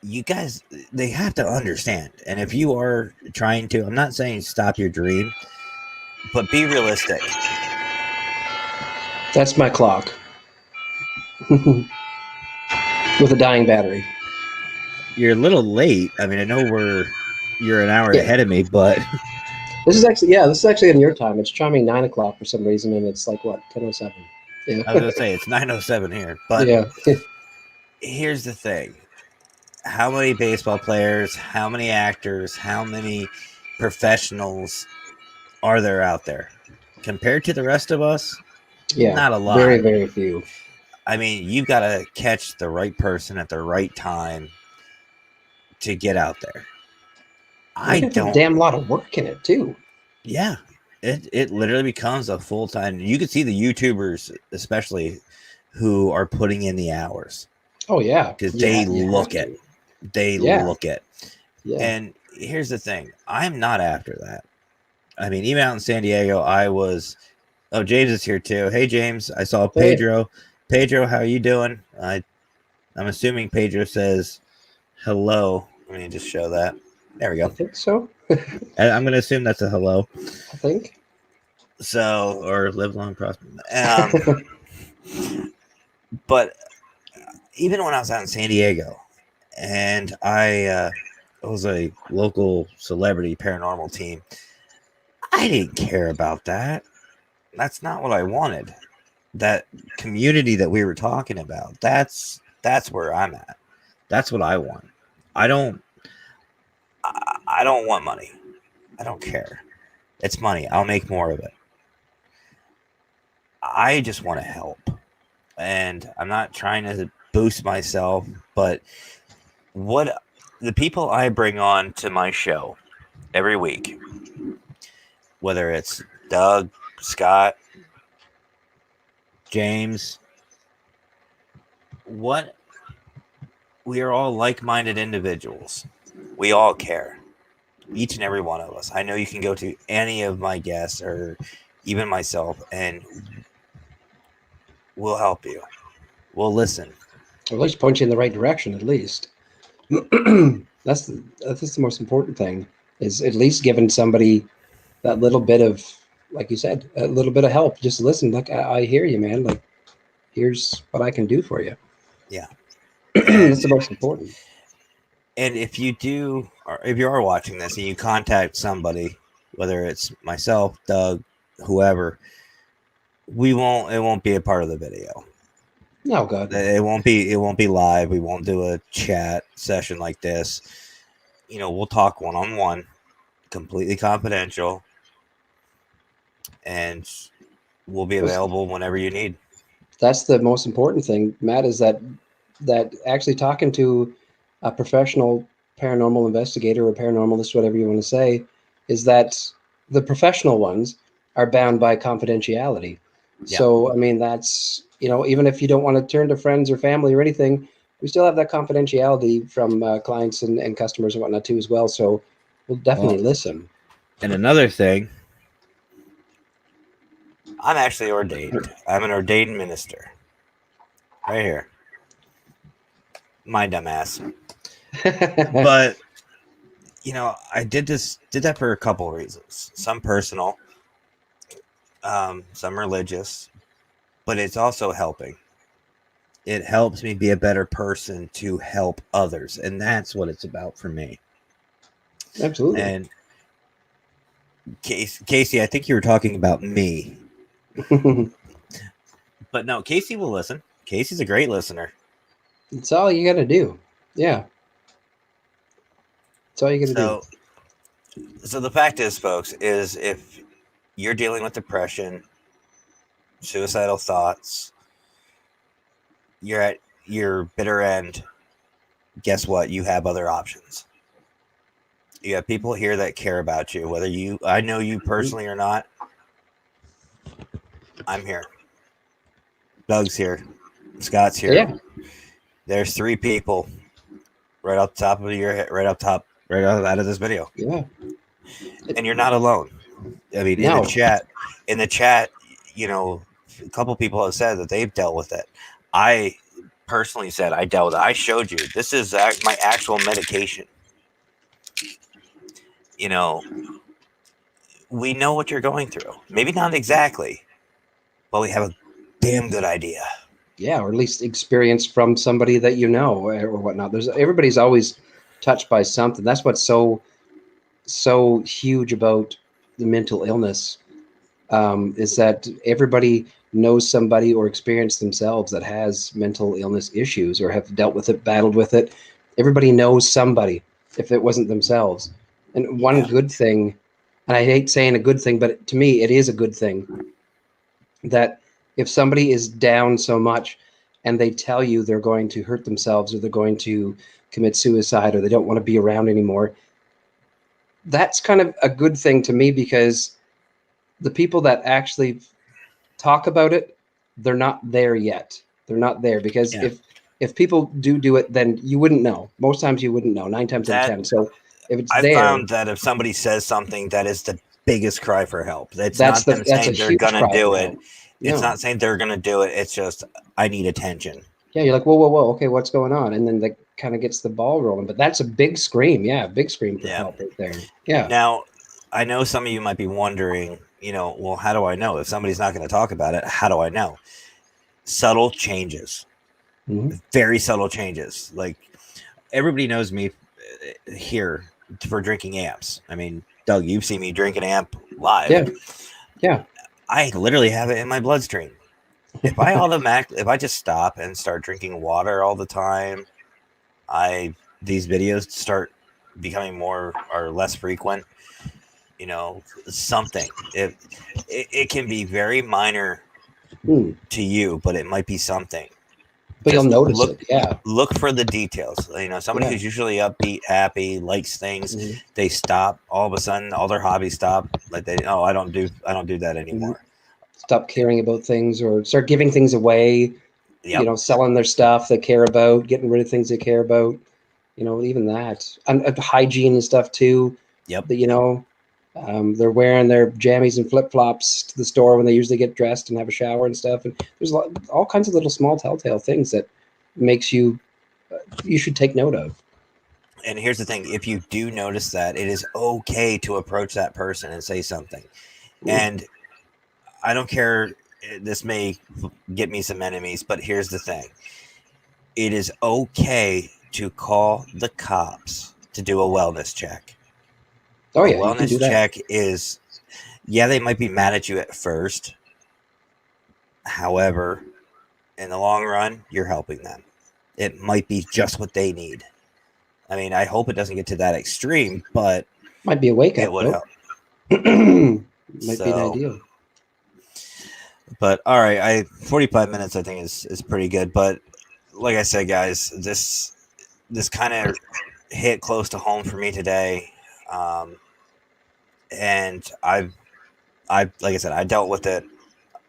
Speaker 1: You guys, they have to understand. And if you are trying to, I'm not saying stop your dream, but be realistic.
Speaker 2: That's my clock with a dying battery.
Speaker 1: You're a little late. I mean, I know you're an hour
Speaker 2: Yeah.
Speaker 1: ahead of me, but
Speaker 2: This is actually in your time. It's chiming 9 o'clock for some reason, and it's like what, 10:07. Yeah.
Speaker 1: I was gonna say it's 9:07 here. But
Speaker 2: Yeah.
Speaker 1: here's the thing: how many baseball players, how many actors, how many professionals are there out there compared to the rest of us?
Speaker 2: Yeah.
Speaker 1: Not a lot.
Speaker 2: Very, very few.
Speaker 1: I mean, you got to catch the right person at the right time to get out there. I
Speaker 2: Put a
Speaker 1: don't.
Speaker 2: damn lot of work in it too.
Speaker 1: Yeah, it literally becomes a full time. You can see the YouTubers, especially, who are putting in the hours.
Speaker 2: Oh yeah,
Speaker 1: because they look at.
Speaker 2: Yeah.
Speaker 1: And here's the thing: I'm not after that. I mean, even out in San Diego, I was. Oh, James is here too. Hey, James, I saw Pedro. Hey. Pedro, how are you doing? I'm assuming Pedro says hello. Let me just show that. There we go.
Speaker 2: I think so.
Speaker 1: I'm going to assume that's a hello.
Speaker 2: I think.
Speaker 1: So, or live long, prosper. But even when I was out in San Diego, and I was a local celebrity paranormal team, I didn't care about that. That's not what I wanted. That community that we were talking about, that's where I'm at. That's what I want. I don't want money. I don't care. It's money. I'll make more of it. I just want to help. And I'm not trying to boost myself, but what the people I bring on to my show every week, whether it's Doug, Scott, James, we are all like-minded individuals. We all care. Each and every one of us. I know you can go to any of my guests or even myself, and we'll help you. We'll listen.
Speaker 2: At least point you in the right direction, at least. That's the most important thing, is at least giving somebody that little bit of, like you said, a little bit of help. Just listen. Like, I hear you, man. Like, here's what I can do for you.
Speaker 1: Yeah.
Speaker 2: That's the most important.
Speaker 1: And if you do, or if you are watching this and you contact somebody, whether it's myself, Doug, whoever, it won't be a part of the video.
Speaker 2: Oh God.
Speaker 1: It won't be live. We won't do a chat session like this. We'll talk one-on-one, completely confidential, and we'll be available whenever you need.
Speaker 2: That's the most important thing, Matt, is that actually talking to a professional paranormal investigator or paranormalist, whatever you want to say, is that the professional ones are bound by confidentiality.
Speaker 1: Yeah.
Speaker 2: So, I mean, that's, even if you don't want to turn to friends or family or anything, we still have that confidentiality from clients and customers and whatnot too as well. So we'll definitely listen.
Speaker 1: And another thing, I'm actually ordained. I'm an ordained minister. Right here. My dumbass. But I did that for a couple of reasons. Some personal, some religious, but it's also helping. It helps me be a better person to help others, and that's what it's about for me.
Speaker 2: Absolutely.
Speaker 1: And Casey, I think you were talking about me. But no, Casey will listen. Casey's a great listener.
Speaker 2: It's all you got to do. Yeah. It's all you got to do.
Speaker 1: So the fact is, folks, is if you're dealing with depression, suicidal thoughts, you're at your bitter end, guess what? You have other options. You have people here that care about you, whether I know you personally or not. I'm here. Doug's here. Scott's here.
Speaker 2: Yeah.
Speaker 1: There's 3 people right up top of your head, right out of this video.
Speaker 2: Yeah.
Speaker 1: And you're not alone. I mean,
Speaker 2: No.
Speaker 1: in the chat, a couple people have said that they've dealt with it. I personally said I dealt with it. I showed you. This is my actual medication. We know what you're going through. Maybe not exactly, but we have a damn good idea.
Speaker 2: Yeah, or at least experience from somebody that or whatnot. Everybody's always touched by something. That's what's so huge about the mental illness, is that everybody knows somebody or experienced themselves that has mental illness issues or have dealt with it, battled with it. Everybody knows somebody if it wasn't themselves. And one good thing, and I hate saying a good thing, but to me, it is a good thing that if somebody is down so much and they tell you they're going to hurt themselves or they're going to commit suicide or they don't want to be around anymore, that's kind of a good thing to me, because the people that actually talk about it, they're not there yet. They're not there, because if people do it, then you wouldn't know. Most times you wouldn't know, 9 times out of 10. So if it's
Speaker 1: I found that if somebody says something, that is the biggest cry for help. That's not them saying they're gonna do it. It's not saying they're gonna do it. It's just, I need attention.
Speaker 2: Yeah, you're like, whoa, okay, what's going on? And then that kind of gets the ball rolling. But that's a big scream. Yeah, big scream for help right there. Yeah.
Speaker 1: Now, I know some of you might be wondering, well, how do I know? If somebody's not going to talk about it, how do I know? Subtle changes. Very subtle changes. Like, everybody knows me here for drinking amps. I mean, Doug, you've seen me drink an amp live.
Speaker 2: Yeah.
Speaker 1: I literally have it in my bloodstream. If I just stop and start drinking water all the time, these videos start becoming more or less frequent. Something. It can be very minor to you, but it might be something.
Speaker 2: But you'll notice it. Yeah.
Speaker 1: Look for the details. Somebody who's usually upbeat, happy, likes things, they stop all of a sudden, all their hobbies stop. Like I don't do that anymore.
Speaker 2: Stop caring about things or start giving things away. Selling their stuff they care about, getting rid of things they care about. Even that, and hygiene and stuff too.
Speaker 1: Yep.
Speaker 2: That they're wearing their jammies and flip flops to the store when they usually get dressed and have a shower and stuff. And there's all kinds of little small telltale things that makes you should take note of.
Speaker 1: And here's the thing: if you do notice that, it is okay to approach that person and say something.
Speaker 2: Ooh.
Speaker 1: And I don't care. This may get me some enemies, but here's the thing: it is okay to call the cops to do a wellness check.
Speaker 2: Oh
Speaker 1: A
Speaker 2: yeah, you can do
Speaker 1: wellness
Speaker 2: that.
Speaker 1: check is, yeah, they might be mad at you at first. However, in the long run, you're helping them. It might be just what they need. I mean, I hope it doesn't get to that extreme, but
Speaker 2: Might be a wake
Speaker 1: it
Speaker 2: up
Speaker 1: would
Speaker 2: though.
Speaker 1: help.
Speaker 2: Might be an
Speaker 1: So,
Speaker 2: ideal.
Speaker 1: but all right, 45 minutes I think is pretty good. But like I said, guys, this kind of hit close to home for me today, and I like I said, I dealt with it.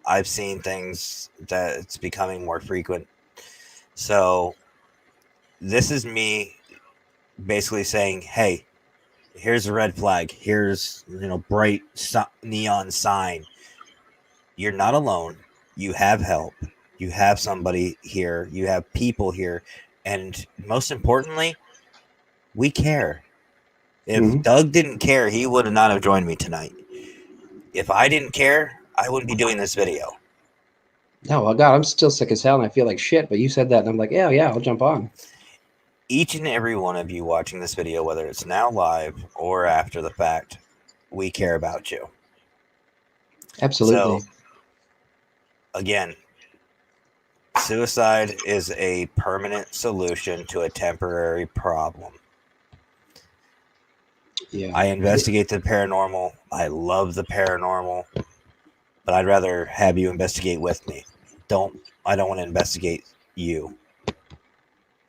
Speaker 1: I've seen things that it's becoming more frequent. So this is me basically saying, hey, here's a red flag. Here's bright neon sign. You're not alone. You have help. You have somebody here. You have people here, and most importantly, we care. If
Speaker 2: Hmm.
Speaker 1: Doug didn't care, he would not have joined me tonight. If I didn't care, I wouldn't be doing this video.
Speaker 2: No, well, God, I'm still sick as hell, and I feel like shit. But you said that, and I'm like, yeah, yeah, I'll jump on.
Speaker 1: Each and every one of you watching this video, whether it's now live or after the fact, we care about you. So,
Speaker 2: Absolutely.
Speaker 1: again, suicide is a permanent solution to a temporary problem.
Speaker 2: Yeah.
Speaker 1: I investigate the paranormal. I love the paranormal, but I'd rather have you investigate with me. I don't want to investigate you.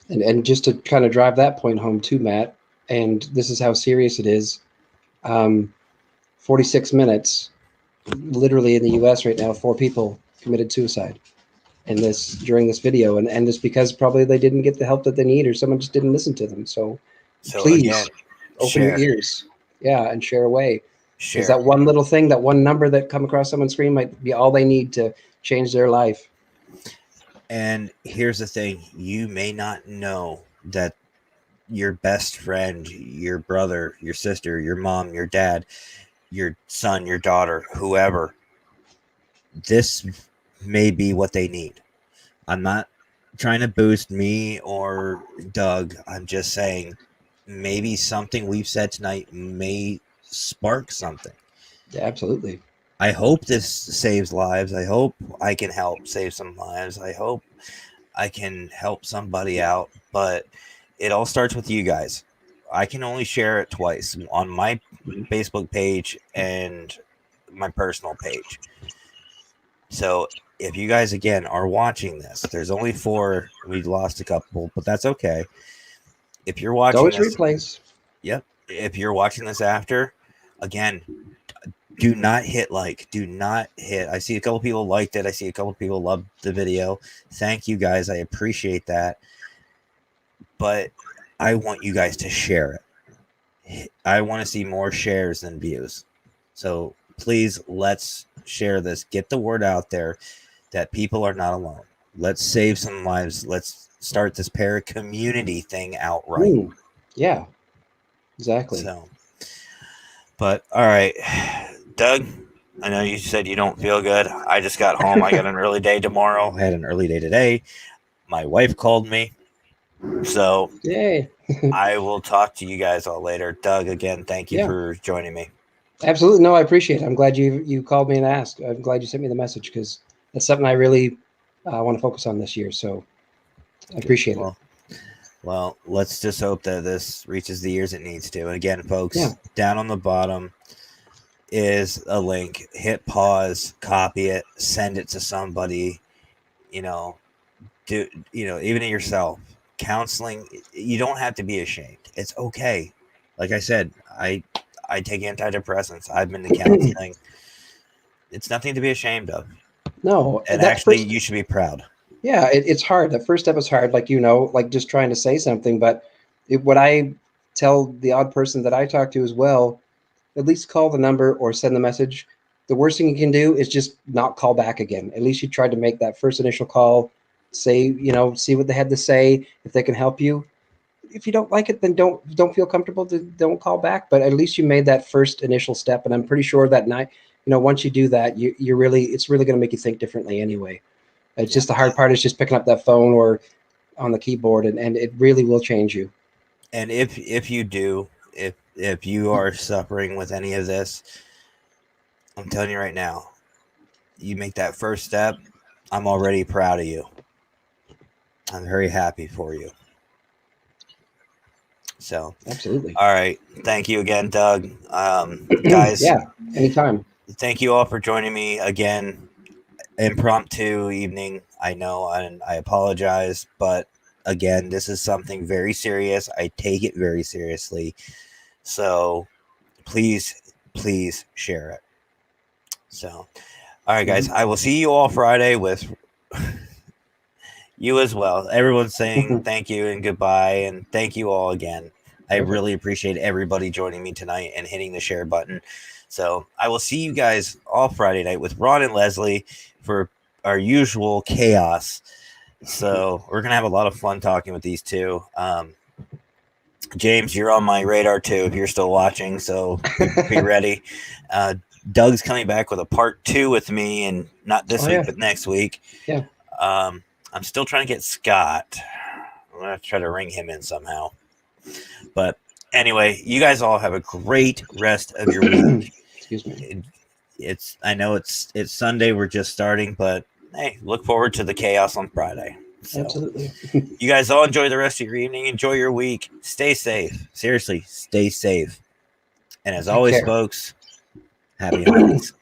Speaker 2: And just to kind of drive that point home too, Matt, and this is how serious it is. Um, 46 minutes, literally in the U.S. right now, 4 people committed suicide in this during this video, and it's because probably they didn't get the help that they need, or someone just didn't listen to them. So
Speaker 1: So again,
Speaker 2: please open your
Speaker 1: share,
Speaker 2: ears, yeah, and share away, because
Speaker 1: share.
Speaker 2: that one little thing, that one number that come across someone's screen might be all they need to change their life.
Speaker 1: And here's the thing: you may not know that your best friend, your brother, your sister, your mom, your dad, your son, your daughter, whoever, this may be what they need. I'm not trying to boost me or Doug. I'm just saying maybe something we've said tonight may spark something.
Speaker 2: Yeah, absolutely.
Speaker 1: I hope this saves lives. I hope I can help save some lives. I hope I can help somebody out, but it all starts with you guys. I can only share it twice on my
Speaker 2: Mhm.
Speaker 1: Facebook page and my personal page. So if you guys again are watching this, there's only 4. We lost a couple, but that's okay. If you're
Speaker 2: It's
Speaker 1: watching
Speaker 2: always
Speaker 1: this,
Speaker 2: replays.
Speaker 1: yep. If you're watching this after, again, do not hit like. Do not hit. I see a couple people liked it. I see a couple people loved the video. Thank you guys. I appreciate that. But I want you guys to share it. I want to see more shares than views. So please, let's share this. Get the word out there that people are not alone. Let's save some lives. Let's start this para community thing outright.
Speaker 2: Mm, yeah, exactly.
Speaker 1: So, but all right, Doug, I know you said you don't feel good. I just got home. I got an early day tomorrow. I had an early day today. My wife called me. So
Speaker 2: Yay.
Speaker 1: I will talk to you guys all later. Doug, again, thank you
Speaker 2: Yeah,
Speaker 1: for joining me.
Speaker 2: absolutely. No, I appreciate it. I'm glad you called me and asked. I'm glad you sent me the message, because that's something I really want to focus on this year. So I
Speaker 1: Good.
Speaker 2: appreciate it.
Speaker 1: Well, let's just hope that this reaches the ears it needs to. And again,
Speaker 2: Yeah.
Speaker 1: folks, down on the bottom is a link. Hit pause, copy it, send it to somebody. You know, do even yourself. Counseling. You don't have to be ashamed. It's okay. Like I said, I take antidepressants. I've been to counseling. It's nothing to be ashamed of.
Speaker 2: No,
Speaker 1: And
Speaker 2: that
Speaker 1: actually,
Speaker 2: first,
Speaker 1: you should be proud.
Speaker 2: yeah, it's hard. The first step is hard, like, like just trying to say something. But what I tell the odd person that I talk to as well, at least call the number or send the message. The worst thing you can do is just not call back again. At least you tried to make that first initial call, say, see what they had to say, if they can help you. if you don't like it, then don't feel comfortable to don't call back. But at least you made that first initial step, and I'm pretty sure that night, once you do that, you're really it's really going to make you think differently anyway. It's just the hard part is just picking up that phone or on the keyboard, and it really will change you.
Speaker 1: And if you do, if you are suffering with any of this, I'm telling you right now, you make that first step, I'm already proud of you. I'm very happy for you. So,
Speaker 2: Absolutely.
Speaker 1: All right. Thank you again, Doug. Guys,
Speaker 2: yeah, anytime.
Speaker 1: Thank you all for joining me again. Impromptu evening, I know, and I apologize, but again, this is something very serious. I take it very seriously. So please share it. So, all right, guys, I will see you all Friday with you as well. Everyone's saying thank you and goodbye, and thank you all again. I really appreciate everybody joining me tonight and hitting the share button. So I will see you guys all Friday night with Ron and Leslie for our usual chaos. So we're going to have a lot of fun talking with these two. James, you're on my radar too if you're still watching, so be ready. Doug's coming back with a part 2 with me, and not this week, but next week.
Speaker 2: Yeah.
Speaker 1: I'm still trying to get Scott. I'm going to try to ring him in somehow. But anyway, you guys all have a great rest of your week.
Speaker 2: Excuse me.
Speaker 1: I know it's Sunday. We're just starting, but hey, look forward to the chaos on Friday. So,
Speaker 2: absolutely.
Speaker 1: You guys all enjoy the rest of your evening. Enjoy your week. Stay safe. Seriously, stay safe. And as always, folks, happy holidays.